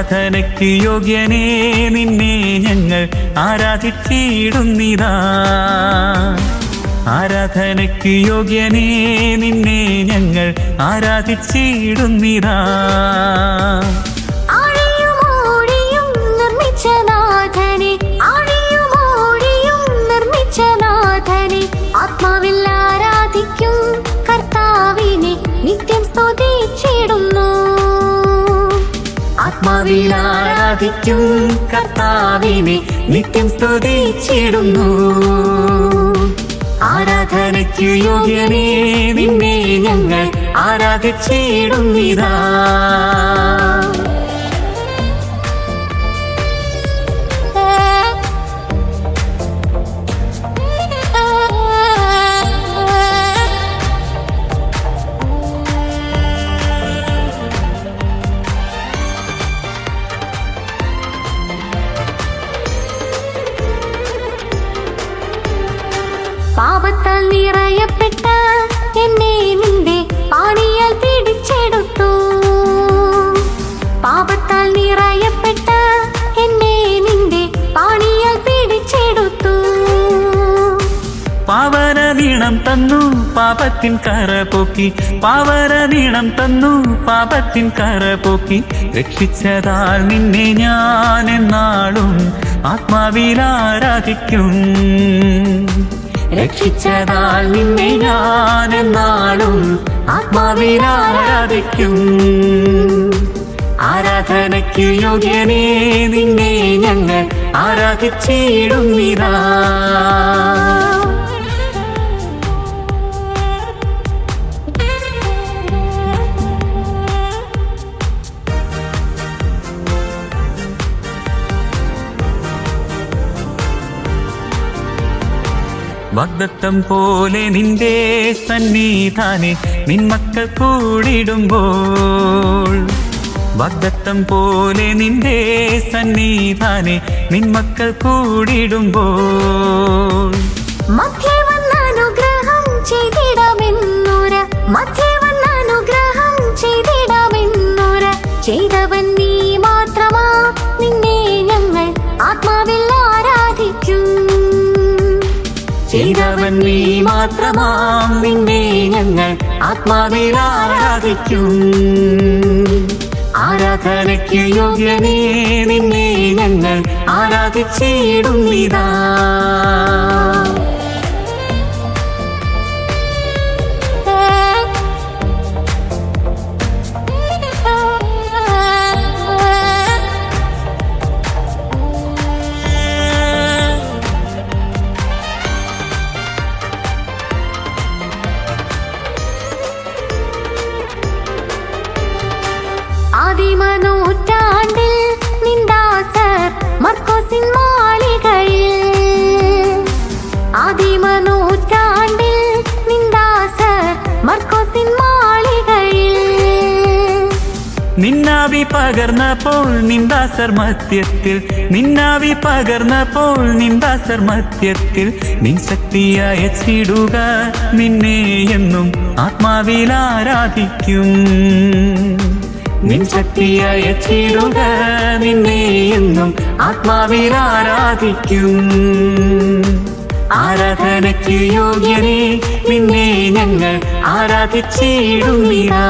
ആരാധനയ്ക്ക് യോഗ്യനേ നിന്നെ ഞങ്ങൾ ആരാധിച്ചിടുന്നിതാ. ആരാധനയ്ക്ക് യോഗ്യനേ നിന്നെ ഞങ്ങൾ ആരാധിച്ചിടുന്നിതാ. ആത്മാവിൽ ആരാധിക്കും കർത്താവിനെ നിത്യം സ്തുതിച്ചിടുന്നു. ആത്മാവിൽ ആരാധിക്കും കർത്താവിനെ നിത്യം സ്തുതിച്ചിടുന്നു. ആരാധനയ്ക്ക് യോഗ്യനേ നിന്നെ ഞങ്ങൾ ആരാധിച്ചിടുന്നിതാ. പാപത്താൽ നിറയപ്പെട്ട എന്നെ നിന്റെ പാണിയാൽ പിടിച്ചെടുത്തു. പാപത്താൽ നിറയപ്പെട്ട എന്നെ നിന്റെ പാണിയാൽ പിടിച്ചെടുത്തു. പാവന നീണം തന്നു പാപത്തിൻ കറപോക്കി. പാവന നീണം തന്നു പാപത്തിൻ കറപോക്കി. രക്ഷിച്ചതാൽ നിന്നെ ഞാൻ എന്നാളും ആത്മാവിൽ ആരാധിക്കും. രക്ഷിച്ചതാൽ നിന്നെ ഞാൻ എന്നാളും ആത്മാവിൽ ആരാധിക്കും. ആരാധനയ്ക്ക് യോഗ്യനേ നിന്നെ ഞങ്ങൾ ആരാധിച്ചിടുന്നിതാ. വാഗ്ദത്തം പോലെ നിന്റെ സന്നിധാനെ നിൻമക്കൾ കൂടിടുമ്പോൾ. വാഗ്ദത്തം പോലെ നിന്റെ സന്നിധാനെ നിൻമക്കൾ കൂടിടുമ്പോൾ. മധ്യേ വന്ന അനുഗ്രഹം ചെയ്തിടാമെന്നൂര, മധ്യേ വന്ന അനുഗ്രഹം ചെയ്തിടാമെന്നൂര. ചെയ്തവൻ നീ മാത്രമാ, നിന്നെ ഞങ്ങൾ ആത്മാവിൽ ആരാധിക്കും. ചെയ്തവൻ നീ മാത്രമാം, നിന്നെ ഞങ്ങൾ ആത്മാവിൽ ആരാധിക്കും. ആരാധനയ്ക്ക് യോഗ്യനേ നിന്നെ ഞങ്ങൾ ആരാധിച്ചിടുന്നിതാ. ആദിമനൂറ്റാണ്ടിൽ നിന്ദാസർ മർക്കോസിൻ മാളികയിൽ. ആദിമനൂറ്റാണ്ടിൽ നിന്ദാസർ മർക്കോസിൻ മാളികയിൽ. നിന്നാവി പകർന്നപ്പോൾ നിന്ദാസർ മധ്യത്തിൽ. നിന്നാവി പകർന്നപ്പോൾ നിന്ദാസർ മധ്യത്തിൽ. നിൻ ശക്തിയായ ചിടുക നിന്നെ എന്നും ആത്മാവിൽ ആരാധിക്കും. നിൻ ശക്തിയായ ചിടുക നിന്നെ എന്നും ആത്മാവിൽ ആരാധിക്കും. ആരാധനയ്ക്ക് യോഗ്യനേ നിന്നെ ഞങ്ങൾ ആരാധിച്ചിടുന്നിതാ.